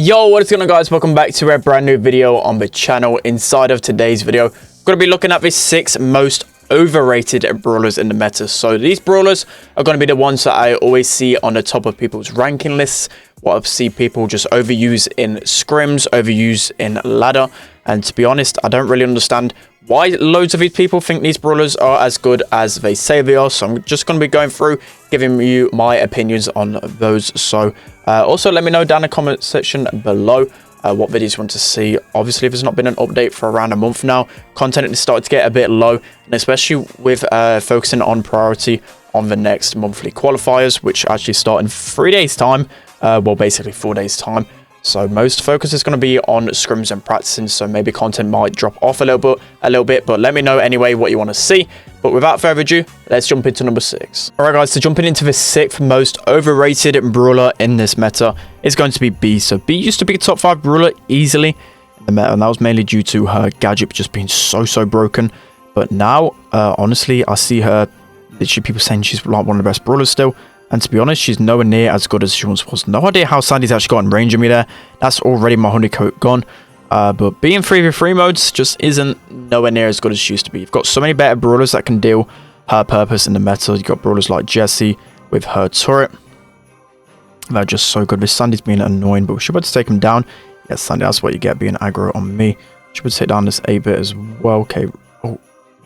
Yo, what is going on, guys? Welcome back to a brand new video on the channel. Inside of today's video, we're going to be looking at the 6 most overrated brawlers in the meta. So these brawlers are going to be the ones that I always see on the top of people's ranking lists, what I see people just overuse in scrims, overuse in ladder. And to be honest, I don't really understand why loads of these people think these brawlers are as good as they say they are. So I'm just going to be going through, giving you my opinions on those. So also let me know down in the comment section below what videos you want to see. Obviously, there's not been an update for around a month now. Content is starting to get a bit low, and especially with focusing on priority on the next monthly qualifiers, which actually start in 3 days time. Well, basically 4 days time. So most focus is going to be on scrims and practicing, so maybe content might drop off a little bit, but let me know anyway what you want to see. But without further ado, let's jump into number 6. Alright guys, so jumping into the 6th most overrated brawler in this meta is going to be B. So B used to be a top 5 brawler easily in the meta, and that was mainly due to her gadget just being so broken. But now, honestly, I see her, literally people saying she's like one of the best brawlers still. And to be honest, she's nowhere near as good as she once was. No idea how Sandy's actually got in range of me there. That's already my honeycoat gone. But being 3v3 modes just isn't nowhere near as good as she used to be. You've got so many better brawlers that can deal her purpose in the meta. You've got brawlers like Jessie with her turret. They're just so good. This Sandy's being annoying, but we should be able to take him down. Yes, Sandy, that's what you get being aggro on me. Should be able to take down this 8-bit as well. Okay. Oh,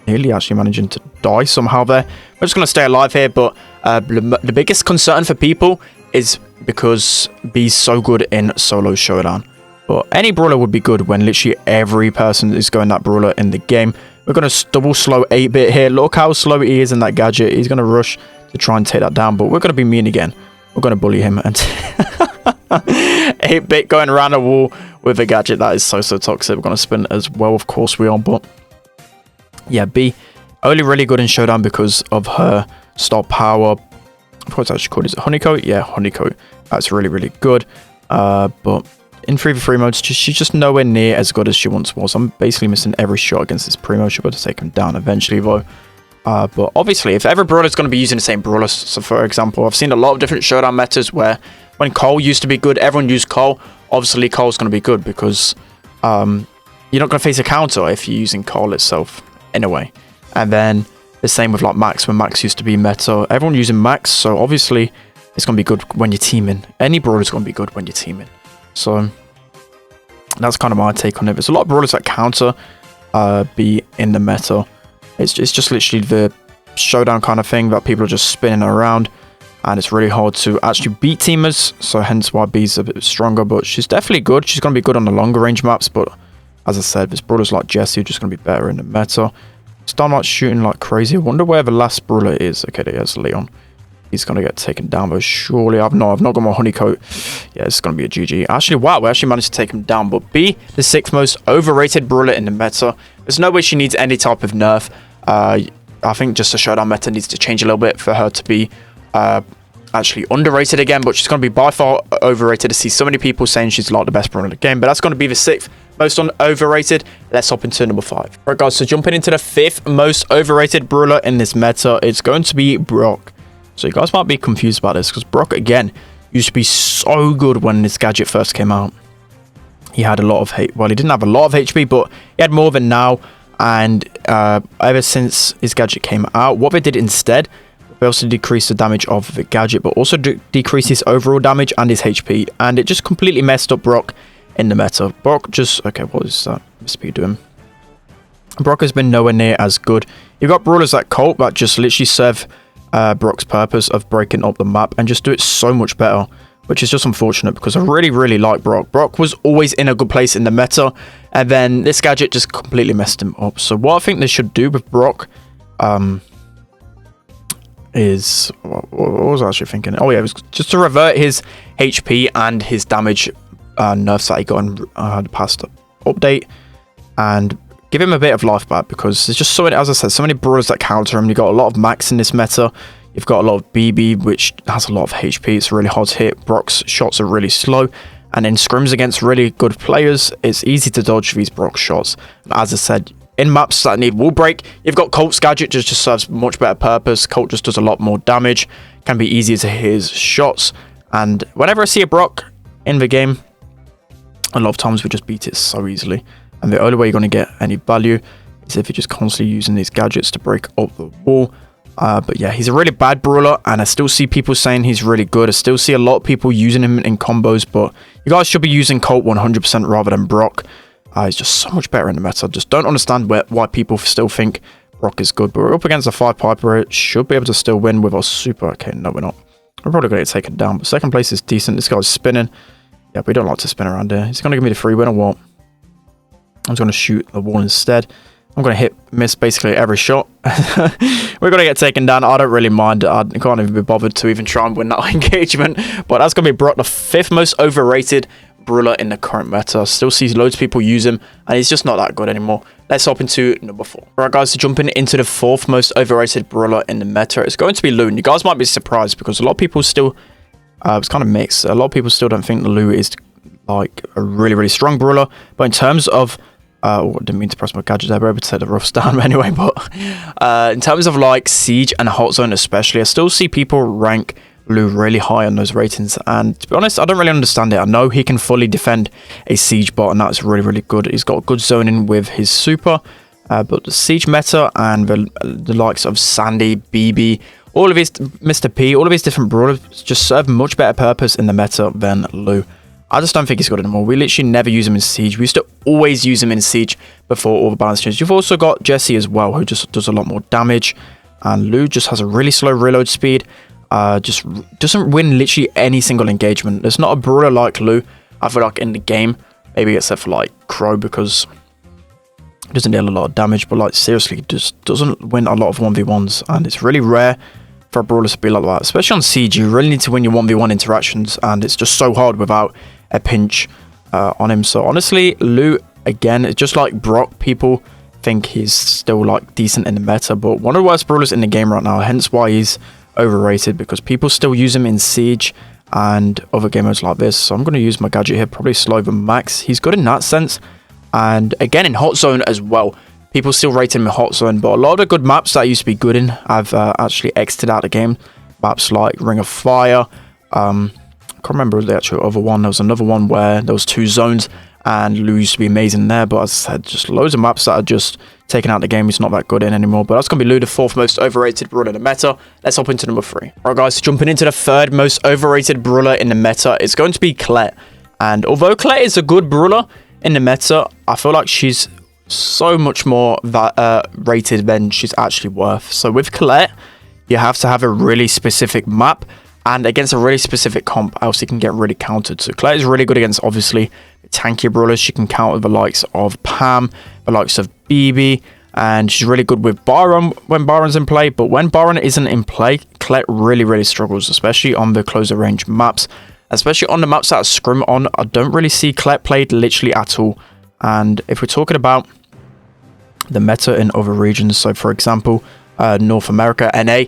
nearly actually managing to die somehow there. We're just going to stay alive here, but the biggest concern for people is because B's so good in solo showdown. But any brawler would be good when literally every person is going that brawler in the game. We're going to double slow 8-bit here. Look how slow he is in that gadget. He's going to rush to try and take that down, but we're going to be mean again. We're going to bully him. And 8-bit going around a wall with a gadget. That is so toxic. We're going to spin as well. Of course we are, but yeah, B only really good in showdown because of her star power. What's that actually called? Is it honeycoat? Yeah, honeycoat. That's really good. But in 3v3 modes, she's just nowhere near as good as she once was. I'm basically missing every shot against this primo. She'll be able to take him down eventually though. But obviously, if every brawler is going to be using the same brawler, so for example, I've seen a lot of different showdown metas where when Cole used to be good, everyone used Cole. Obviously, Cole's going to be good because you're not going to face a counter if you're using Cole itself in a way. And then the same with like Max, when Max used to be meta. Everyone using Max, so obviously it's going to be good when you're teaming. Any brawler is going to be good when you're teaming. So that's kind of my take on it. There's a lot of brawlers that counter be in the meta. It's just literally the showdown kind of thing that people are just spinning around. And it's really hard to actually beat teamers. So hence why B's a bit stronger. But she's definitely good. She's going to be good on the longer range maps. But as I said, there's brawlers like Jessie are just going to be better in the meta. Starlight shooting like crazy. I wonder where the last brawler is. Okay, there's Leon. He's going to get taken down, but surely I've not got my honeycoat. Yeah, it's going to be a GG. Actually, wow, we actually managed to take him down. But B, the 6th most overrated brawler in the meta. There's no way she needs any type of nerf. I think just the showdown meta needs to change a little bit for her to be actually underrated again. But she's going to be by far overrated. To see so many people saying she's like the best brawler in the game. But that's going to be the 6th most overrated. Let's hop into number 5. Right guys, so jumping into the 5th most overrated brawler in this meta, it's going to be Brock. So you guys might be confused about this because Brock again used to be so good when this gadget first came out. He had a lot of well, he didn't have a lot of HP, but he had more than now. And ever since his gadget came out, what they did instead, they also decreased the damage of the gadget, but also decreased his overall damage and his HP, and it just completely messed up Brock in the meta. Brock just... Okay, what is that Mr. doing? Brock has been nowhere near as good. You've got brawlers like Colt that just literally serve Brock's purpose of breaking up the map and just do it so much better, which is just unfortunate because I really like Brock. Brock was always in a good place in the meta, and then this gadget just completely messed him up. So what I think they should do with Brock is... What was I actually thinking? Oh yeah, it was just to revert his HP and his damage nerfs that he got in the past update, and give him a bit of life back, because there's just so many, as I said, so many brawlers that counter him. You've got a lot of Max in this meta. You've got a lot of BB, which has a lot of HP. It's really hard to hit. Brock's shots are really slow. And in scrims against really good players, it's easy to dodge these Brock shots. And as I said, in maps that need wall break, you've got Colt's gadget, just serves much better purpose. Colt just does a lot more damage. Can be easier to hit his shots. And whenever I see a Brock in the game, a lot of times we just beat it so easily. And the only way you're going to get any value is if you're just constantly using these gadgets to break up the wall. But yeah, he's a really bad brawler, and I still see people saying he's really good. I still see a lot of people using him in combos, but you guys should be using Colt 100% rather than Brock. He's just so much better in the meta. I just don't understand why people still think Brock is good. But we're up against a 5 Piper. It should be able to still win with our super. Okay, no, we're not. We're probably going to get taken down, but second place is decent. This guy's spinning. Yeah, we don't like to spin around here. He's going to give me the free win or what? I'm just going to shoot the wall instead. I'm going to miss basically every shot. We're going to get taken down. I don't really mind. I can't even be bothered to even try and win that engagement. But that's going to be Brock, the 5th most overrated brawler in the current meta. Still see loads of people use him, and he's just not that good anymore. Let's hop into number 4. Alright guys, so jumping into the 4th most overrated brawler in the meta, it's going to be Lou. And you guys might be surprised because a lot of people still, it's kind of mixed. A lot of people still don't think Lou is like a really strong brawler. But in terms of I didn't mean to press my gadget there, but I able to take the roughs down anyway. But in terms of like Siege and Hot Zone especially, I still see people rank Lou really high on those ratings. And to be honest, I don't really understand it. I know he can fully defend a Siege bot, and that's really good. He's got good zoning with his super. But the Siege meta and the likes of Sandy, BB, all of his Mr. P, all of his different brawlers just serve much better purpose in the meta than Lou. I just don't think he's good anymore. We literally never use him in Siege. We used to always use him in Siege before all the balance changes. You've also got Jesse as well, who just does a lot more damage. And Lou just has a really slow reload speed. Just doesn't win literally any single engagement. There's not a brawler like Lou, I feel like, in the game. Maybe except for like Crow, because he doesn't deal a lot of damage. But like seriously, he just doesn't win a lot of 1v1s. And it's really rare for a brawler to be like that. Especially on Siege, you really need to win your 1v1 interactions. And it's just so hard without a pinch on him. So honestly, Lou, again, it's just like Brock. People think he's still like decent in the meta, but one of the worst brawlers in the game right now, hence why he's overrated, because people still use him in Siege and other game modes like this. So I'm going to use my gadget here, probably slow than Max. He's good in that sense, and again in Hot Zone as well. People still rate him in Hot Zone, but a lot of the good maps that I used to be good in, I've actually exited out the game. Maps like Ring of Fire, I can't remember the actual other one. There was another one where there was 2 zones, and Lou used to be amazing there. But as I said, just loads of maps that are just taken out the game. He's not that good in anymore. But that's going to be Lou, the 4th most overrated brawler in the meta. Let's hop into number 3. Alright guys, jumping into the 3rd most overrated brawler in the meta, it's going to be Clare. And although Clare is a good brawler in the meta, I feel like she's so much more rated than she's actually worth. So with Clare, you have to have a really specific map and against a really specific comp, else you can get really countered. So Claire is really good against, obviously, the tankier brawlers. She can counter the likes of Pam, the likes of BB, and she's really good with Byron when Byron's in play. But when Byron isn't in play, Claire really struggles, especially on the closer range maps. Especially on the maps that I scrim on, I don't really see Claire played literally at all. And if we're talking about the meta in other regions, so for example, North America, NA,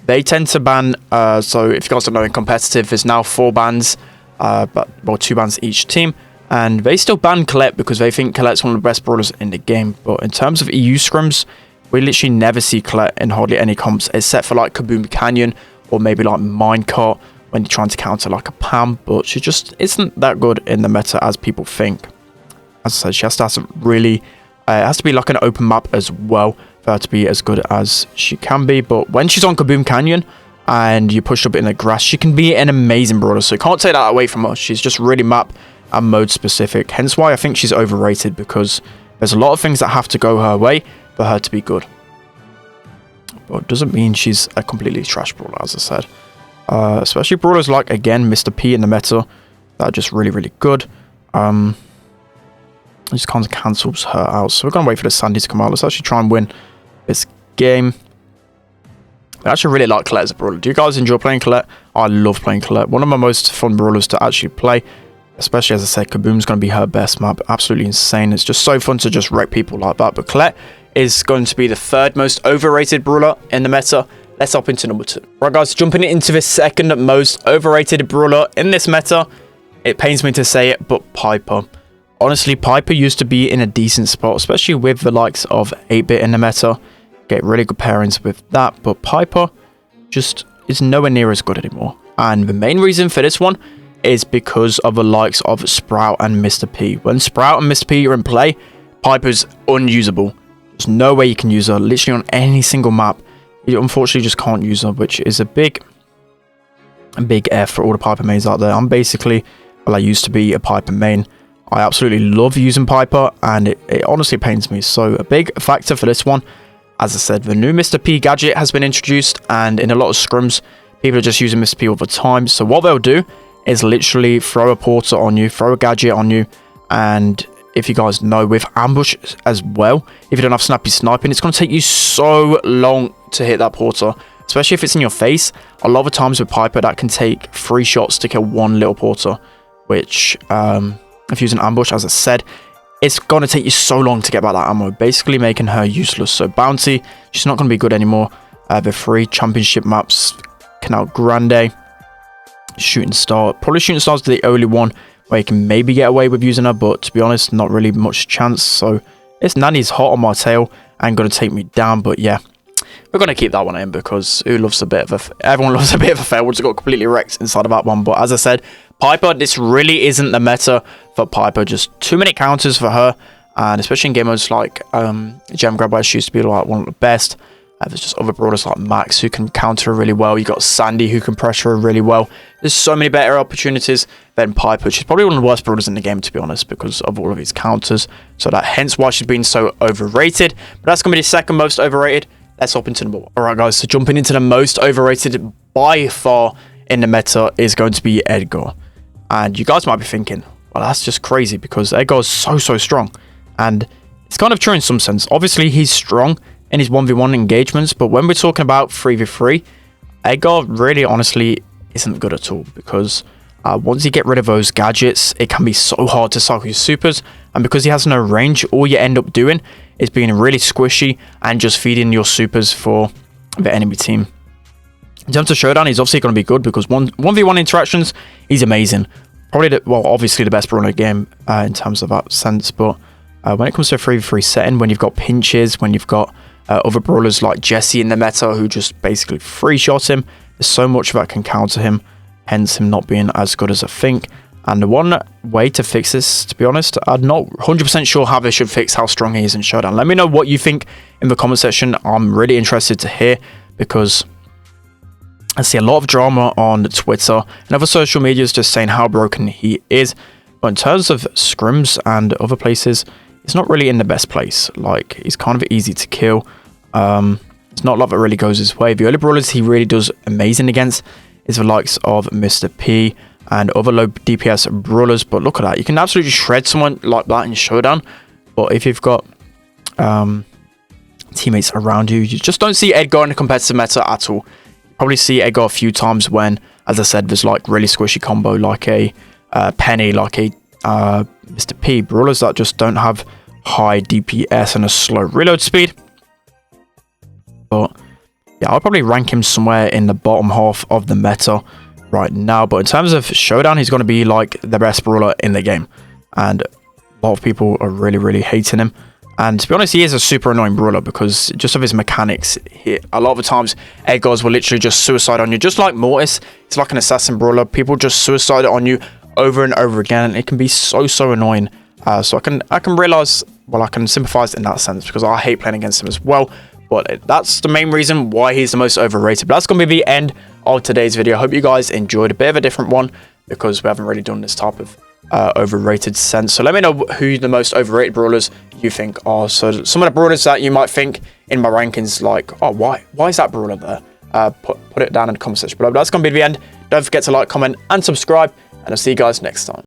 they tend to ban, so if you guys don't know, in competitive, there's now 4 bans, but 2 bans each team, and they still ban Colette because they think Colette's one of the best brawlers in the game. But in terms of EU scrims, we literally never see Colette in hardly any comps, except for like Kaboom Canyon, or maybe like Minecart, when you're trying to counter like a Pam, but she just isn't that good in the meta as people think. As I said, she has to have really, it has to be like an open map as well, for her to be as good as she can be. But when she's on Kaboom Canyon and you push up in the grass, she can be an amazing brawler. So you can't take that away from her. She's just really map and mode specific. Hence why I think she's overrated, because there's a lot of things that have to go her way for her to be good. But it doesn't mean she's a completely trash brawler, as I said. Especially brawlers like, again, Mr. P in the meta, that are just really good. It just kind of cancels her out. So we're going to wait for the Sandy to come out. Let's actually try and win this game. I actually really like Colette as a brawler. Do you guys enjoy playing Colette? I love playing Colette. One of my most fun brawlers to actually play. Especially, as I said, Kaboom's going to be her best map. Absolutely insane. It's just so fun to just wreck people like that. But Colette is going to be the 3rd most overrated brawler in the meta. Let's hop into number 2. Right, guys, jumping into the 2nd most overrated brawler in this meta. It pains me to say it, but Piper. Honestly, Piper used to be in a decent spot, especially with the likes of 8-bit in the meta. Get really good pairings with that, but Piper just is nowhere near as good anymore. And the main reason for this one is because of the likes of Sprout and Mr. P. When Sprout and Mr. P are in play, Piper's unusable. There's no way you can use her literally on any single map. You unfortunately just can't use her, which is a big F for all the Piper mains out there. I'm basically, well, I used to be a Piper main. I absolutely love using Piper, and it honestly pains me. So a big factor for this one, as I said, the new Mr. P gadget has been introduced, and in a lot of scrims, people are just using Mr. P all the time. So what they'll do is literally throw a porter on you, throw a gadget on you, and if you guys know, with ambush as well, if you don't have snappy sniping, it's going to take you so long to hit that porter, especially if it's in your face. A lot of times with Piper, that can take 3 shots to kill one little porter, which if using ambush, as I said, it's going to take you so long to get back that ammo, basically making her useless. So Bounty, she's not going to be good anymore. The 3 championship maps, Canal Grande, Shooting Star, probably Shooting Star's the only one where you can maybe get away with using her, but to be honest, not really much chance. So this Nanny's hot on my tail and going to take me down, but yeah, we're going to keep that one in because everyone loves a bit of a fail, which got completely wrecked inside of that one. But as I said, Piper, this really isn't the meta for Piper. Just too many counters for her, and especially in game modes like Gem Grab, where she used to be like one of the best. There's just other brawlers like Max who can counter her really well. You got Sandy who can pressure her really well. There's so many better opportunities than Piper. She's probably one of the worst brawlers in the game, to be honest, because of all of his counters. So that hence why she's been so overrated. But that's going to be the second most overrated. Let's hop into number 1. Alright guys, so jumping into the most overrated by far in the meta is going to be Edgar. And you guys might be thinking, well, that's just crazy because Edgar is so strong. And it's kind of true in some sense. Obviously, he's strong in his 1v1 engagements, but when we're talking about 3v3, Edgar really honestly isn't good at all, because once you get rid of those gadgets, it can be so hard to cycle your supers, and because he has no range, all you end up doing is being really squishy and just feeding your supers for the enemy team. In terms of showdown, he's obviously going to be good because 1v1 interactions, he's amazing. Probably, obviously the best brawler in the game in terms of that sense, but when it comes to a 3v3 setting, when you've got pinches, when you've got other brawlers like Jesse in the meta who just basically free shot him, there's so much that can counter him, hence him not being as good as I think. And the one way to fix this, to be honest, I'm not 100% sure how they should fix how strong he is in showdown. Let me know what you think in the comment section. I'm really interested to hear, because I see a lot of drama on Twitter and other social medias just saying how broken he is. But in terms of scrims and other places, it's not really in the best place. Like, he's kind of easy to kill. It's not a lot that really goes his way. The early brawlers he really does amazing against is the likes of Mr. P and other low DPS brawlers. But look at that. You can absolutely shred someone like that in showdown. But if you've got teammates around you, you just don't see Edgar in the competitive meta at all. You probably see Edgar a few times when, as I said, there's like really squishy combo like a Penny, like a Mr. P, brawlers that just don't have high DPS and a slow reload speed. But yeah, I'll probably rank him somewhere in the bottom half of the meta right now. But in terms of showdown, he's going to be like the best brawler in the game, and a lot of people are really hating him. And to be honest, he is a super annoying brawler because just of his mechanics, a lot of the times Edgars will literally just suicide on you, just like Mortis. It's like an assassin brawler. People just suicide on you over and over again, and it can be so annoying. So I can realize, well, I can sympathize in that sense, because I hate playing against him as well. But that's the main reason why he's the most overrated. But that's going to be the end of today's video. I hope you guys enjoyed. A bit of a different one because we haven't really done this type of overrated sense. So let me know who the most overrated brawlers you think are. So some of the brawlers that you might think in my rankings, like, oh, why is that brawler there? Put it down in the comment section below. But that's going to be the end. Don't forget to like, comment, and subscribe. And I'll see you guys next time.